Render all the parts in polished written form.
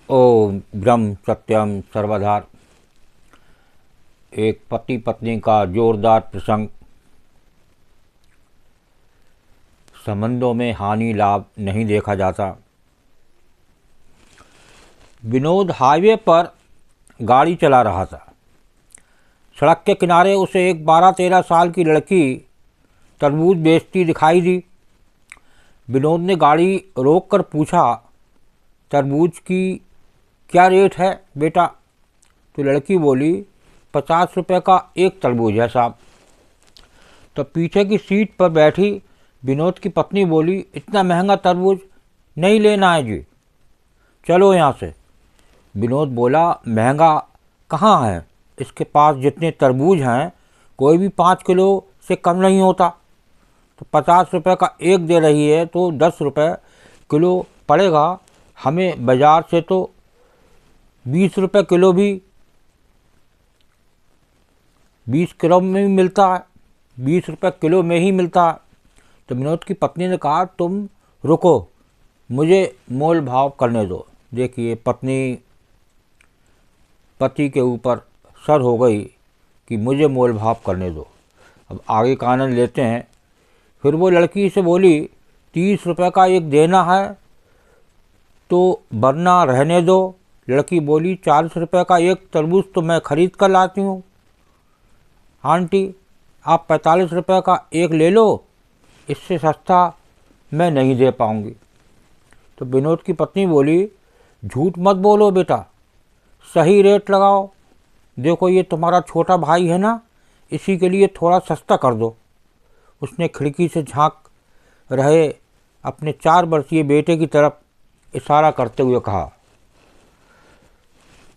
ओम ब्रह्म सत्यम सर्वधार। एक पति पत्नी का जोरदार प्रसंग। संबंधों में हानि लाभ नहीं देखा जाता। विनोद हाईवे पर गाड़ी चला रहा था। सड़क के किनारे उसे एक 12-13 साल की लड़की तरबूज बेचती दिखाई दी। विनोद ने गाड़ी रोककर पूछा, तरबूज की क्या रेट है बेटा? तो लड़की बोली, 50 रुपये का एक तरबूज है साहब। तो पीछे की सीट पर बैठी विनोद की पत्नी बोली, इतना महंगा तरबूज नहीं लेना है जी, चलो यहाँ से। विनोद बोला, महंगा कहाँ है, इसके पास जितने तरबूज हैं कोई भी 5 किलो से कम नहीं होता। तो 50 रुपये का एक दे रही है तो 10 रुपये किलो पड़ेगा। हमें बाज़ार से तो 20 रुपये किलो भी 20 किलो में भी मिलता है, 20 रुपये किलो में ही मिलता है। तो विनोद की पत्नी ने कहा, तुम रुको, मुझे मोल भाव करने दो। देखिए, पत्नी पति के ऊपर सर हो गई कि मुझे मोल भाव करने दो। अब आगे का आनंद लेते हैं। फिर वो लड़की से बोली, 30 रुपये का एक देना है तो वरना रहने दो। लड़की बोली, 40 रुपये का एक तरबूज तो मैं ख़रीद कर लाती हूँ आंटी, आप 45 रुपये का एक ले लो, इससे सस्ता मैं नहीं दे पाऊँगी। तो विनोद की पत्नी बोली, झूठ मत बोलो बेटा, सही रेट लगाओ। देखो, ये तुम्हारा छोटा भाई है ना, इसी के लिए थोड़ा सस्ता कर दो। उसने खिड़की से झांक रहे अपने 4 वर्षीय बेटे की तरफ इशारा करते हुए कहा।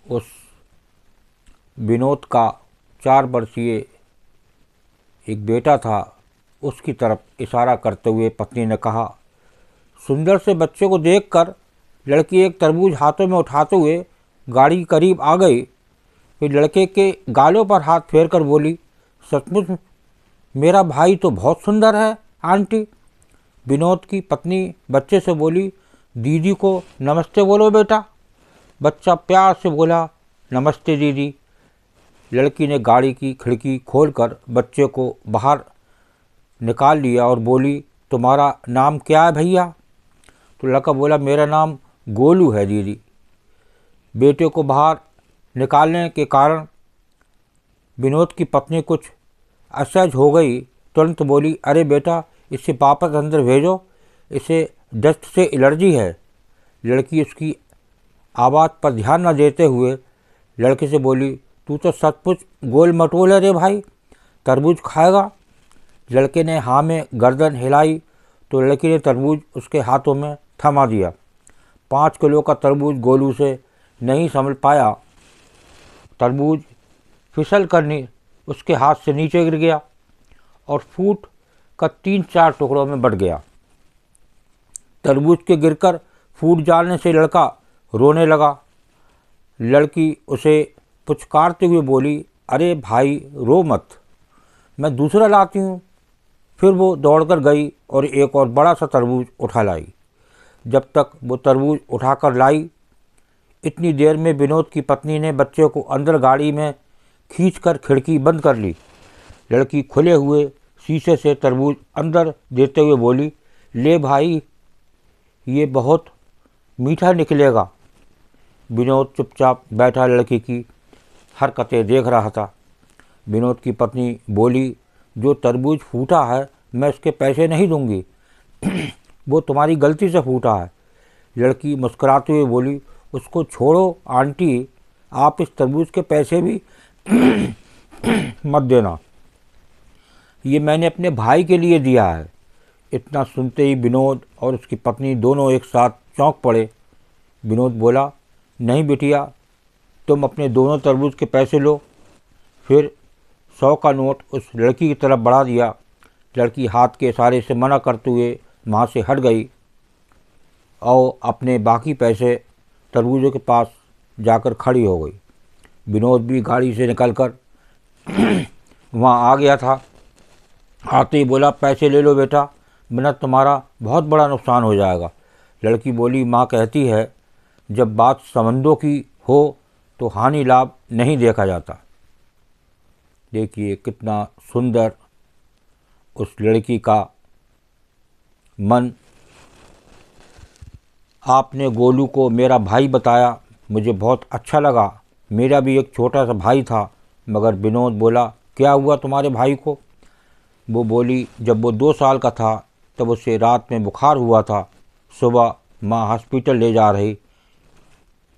उस विनोद का 4 वर्षीय एक बेटा था, उसकी तरफ इशारा करते हुए पत्नी ने कहा। सुंदर से बच्चे को देखकर लड़की एक तरबूज हाथों में उठाते हुए गाड़ी करीब आ गई। फिर लड़के के गालों पर हाथ फेरकर बोली, सचमुच मेरा भाई तो बहुत सुंदर है आंटी। विनोद की पत्नी बच्चे से बोली, दीदी को नमस्ते बोलो बेटा। बच्चा प्यार से बोला, नमस्ते दीदी। लड़की ने गाड़ी की खिड़की खोलकर बच्चे को बाहर निकाल लिया और बोली, तुम्हारा नाम क्या है भैया? तो लड़का बोला, मेरा नाम गोलू है दीदी। बेटे को बाहर निकालने के कारण विनोद की पत्नी कुछ असहज हो गई। तुरंत बोली, अरे बेटा, इसे वापस अंदर भेजो, इसे डस्ट से एलर्जी है। लड़की उसकी आवाज़ पर ध्यान न देते हुए लड़के से बोली, तू तो सचमुच गोल मटोल है रे भाई, तरबूज खाएगा? लड़के ने हाँ में गर्दन हिलाई तो लड़की ने तरबूज उसके हाथों में थमा दिया। 5 किलो का तरबूज गोलू से नहीं संभल पाया। तरबूज फिसल कर उसके हाथ से नीचे गिर गया और फूट का 3-4 टुकड़ों में बट गया। तरबूज के गिरकर फूट जाने से लड़का रोने लगा। लड़की उसे पुचकारते हुए बोली, अरे भाई रो मत, मैं दूसरा लाती हूँ। फिर वो दौड़कर गई और एक और बड़ा सा तरबूज उठा लाई। जब तक वो तरबूज उठाकर लाई, इतनी देर में विनोद की पत्नी ने बच्चे को अंदर गाड़ी में खींचकर खिड़की बंद कर ली। लड़की खुले हुए शीशे से तरबूज अंदर देते हुए बोली, ले भाई, ये बहुत मीठा निकलेगा। विनोद चुपचाप बैठा लड़की की हरकतें देख रहा था। विनोद की पत्नी बोली, जो तरबूज फूटा है मैं उसके पैसे नहीं दूंगी, वो तुम्हारी गलती से फूटा है। लड़की मुस्कुराते हुए बोली, उसको छोड़ो आंटी, आप इस तरबूज के पैसे भी मत देना, ये मैंने अपने भाई के लिए दिया है। इतना सुनते ही विनोद और उसकी पत्नी दोनों एक साथ चौंक पड़े। विनोद बोला, नहीं बिटिया, तुम अपने दोनों तरबूज के पैसे लो। फिर 100 का नोट उस लड़की की तरफ बढ़ा दिया। लड़की हाथ के इशारे से मना करते हुए वहाँ से हट गई और अपने बाकी पैसे तरबूजों के पास जाकर खड़ी हो गई। विनोद भी गाड़ी से निकलकर वहाँ आ गया था। आते ही बोला, पैसे ले लो बेटा, वरना तुम्हारा बहुत बड़ा नुकसान हो जाएगा। लड़की बोली, माँ कहती है जब बात संबंधों की हो तो हानि लाभ नहीं देखा जाता। देखिए कितना सुंदर उस लड़की का मन। आपने गोलू को मेरा भाई बताया, मुझे बहुत अच्छा लगा। मेरा भी एक छोटा सा भाई था। मगर विनोद बोला, क्या हुआ तुम्हारे भाई को? वो बोली, जब वो 2 साल का था तब उसे रात में बुखार हुआ था। सुबह माँ हॉस्पिटल ले जा रही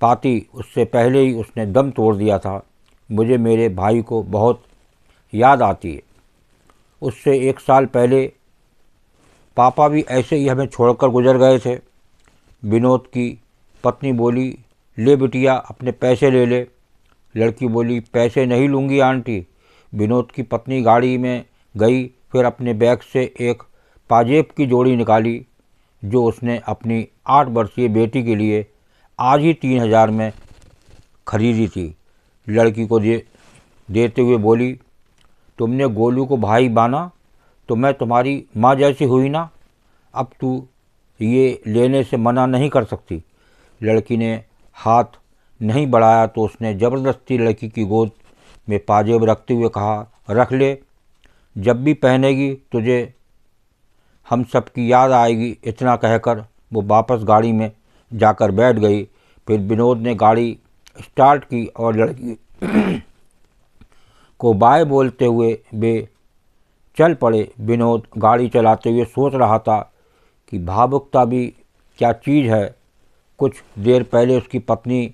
पाती उससे पहले ही उसने दम तोड़ दिया था। मुझे मेरे भाई को बहुत याद आती है। उससे 1 साल पहले पापा भी ऐसे ही हमें छोड़कर गुजर गए थे। विनोद की पत्नी बोली, ले बिटिया अपने पैसे ले ले। लड़की बोली, पैसे नहीं लूँगी आंटी। विनोद की पत्नी गाड़ी में गई, फिर अपने बैग से एक पाजेब की जोड़ी निकाली जो उसने अपनी 8 वर्षीय बेटी के लिए आज ही 3,000 में खरीदी थी। लड़की को देते हुए बोली, तुमने गोलू को भाई बाना तो मैं तुम्हारी माँ जैसी हुई ना। अब तू ये लेने से मना नहीं कर सकती। लड़की ने हाथ नहीं बढ़ाया तो उसने ज़बरदस्ती लड़की की गोद में पाजेब रखते हुए कहा, रख ले, जब भी पहनेगी तुझे हम सब की याद आएगी। इतना कहकर वो वापस गाड़ी में जाकर बैठ गई। फिर विनोद ने गाड़ी स्टार्ट की और लड़की को बाय बोलते हुए वे चल पड़े। विनोद गाड़ी चलाते हुए सोच रहा था कि भावुकता भी क्या चीज़ है। कुछ देर पहले उसकी पत्नी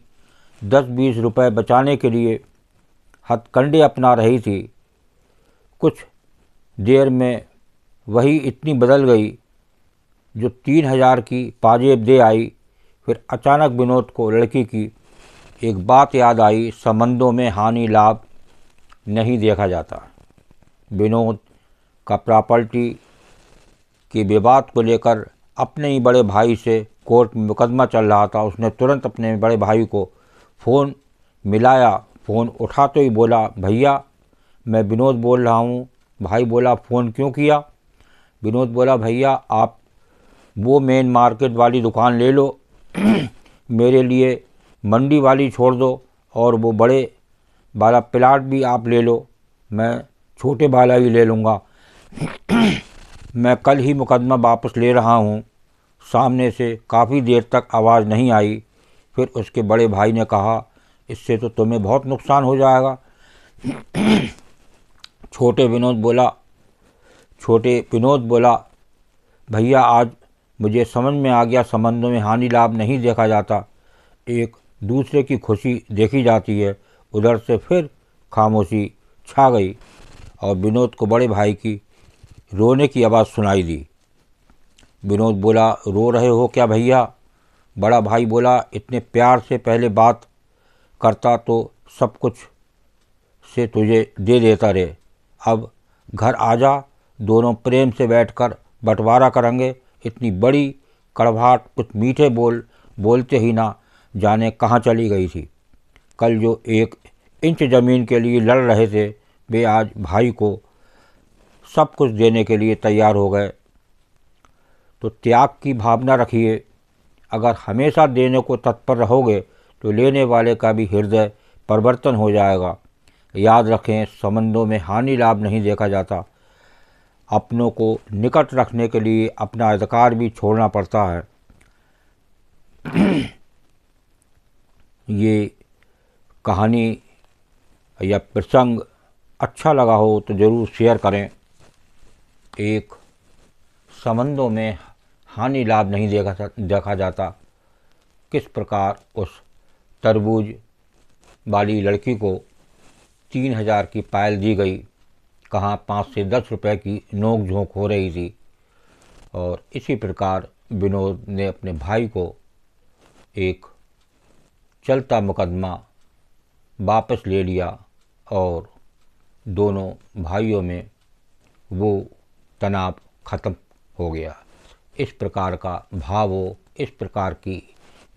10-20 रुपए बचाने के लिए हथकंडे अपना रही थी। कुछ देर में वही इतनी बदल गई जो 3,000 की पाजेब दे आई। फिर अचानक विनोद को लड़की की एक बात याद आई, संबंधों में हानि लाभ नहीं देखा जाता। विनोद का प्रॉपर्टी के विवाद को लेकर अपने ही बड़े भाई से कोर्ट में मुकदमा चल रहा था। उसने तुरंत अपने बड़े भाई को फ़ोन मिलाया। फ़ोन उठाते ही बोला, भैया मैं विनोद बोल रहा हूँ। भाई बोला, फ़ोन क्यों किया? विनोद बोला, भैया आप वो मेन मार्केट वाली दुकान ले लो मेरे लिए मंडी वाली छोड़ दो और वो बड़े वाला प्लाट भी आप ले लो, मैं छोटे वाला ही ले लूँगा मैं कल ही मुकदमा वापस ले रहा हूँ। सामने से काफ़ी देर तक आवाज़ नहीं आई। फिर उसके बड़े भाई ने कहा, इससे तो तुम्हें बहुत नुकसान हो जाएगा। छोटे विनोद बोला, भैया आज मुझे समझ में आ गया, संबंधों में हानि लाभ नहीं देखा जाता, एक दूसरे की खुशी देखी जाती है। उधर से फिर खामोशी छा गई और विनोद को बड़े भाई की रोने की आवाज़ सुनाई दी। विनोद बोला, रो रहे हो क्या भैया? बड़ा भाई बोला, इतने प्यार से पहले बात करता तो सब कुछ से तुझे दे देता रे। अब घर आजा, दोनों प्रेम से बैठकर बंटवारा करेंगे। इतनी बड़ी कड़वाहट कुछ मीठे बोलते ही ना जाने कहाँ चली गई थी। कल जो 1 इंच ज़मीन के लिए लड़ रहे थे, वे आज भाई को सब कुछ देने के लिए तैयार हो गए। तो त्याग की भावना रखिए। अगर हमेशा देने को तत्पर रहोगे तो लेने वाले का भी हृदय परिवर्तन हो जाएगा। याद रखें, संबंधों में हानि लाभ नहीं देखा जाता। अपनों को निकट रखने के लिए अपना अधिकार भी छोड़ना पड़ता है। ये कहानी या प्रसंग अच्छा लगा हो तो ज़रूर शेयर करें। एक संबंधों में हानि लाभ नहीं देखा जाता, किस प्रकार उस तरबूज वाली लड़की को 3,000 की पायल दी गई, कहाँ 5 से 10 रुपए की नोक झोंक हो रही थी। और इसी प्रकार विनोद ने अपने भाई को एक चलता मुकदमा वापस ले लिया और दोनों भाइयों में वो तनाव ख़त्म हो गया। इस प्रकार का भाव हो, इस प्रकार की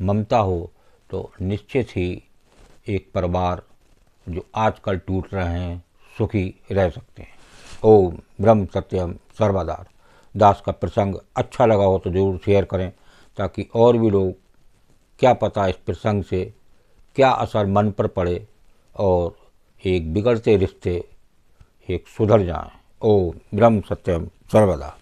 ममता हो तो निश्चित ही एक परिवार जो आजकल टूट रहे हैं सुखी रह सकते हैं। ओम ब्रह्म सत्यम सर्वदा दास का प्रसंग अच्छा लगा हो तो ज़रूर शेयर करें ताकि और भी लोग क्या पता इस प्रसंग से क्या असर मन पर पड़े और एक बिगड़ते रिश्ते एक सुधर जाएं। ओम ब्रह्म सत्यम सर्वदा।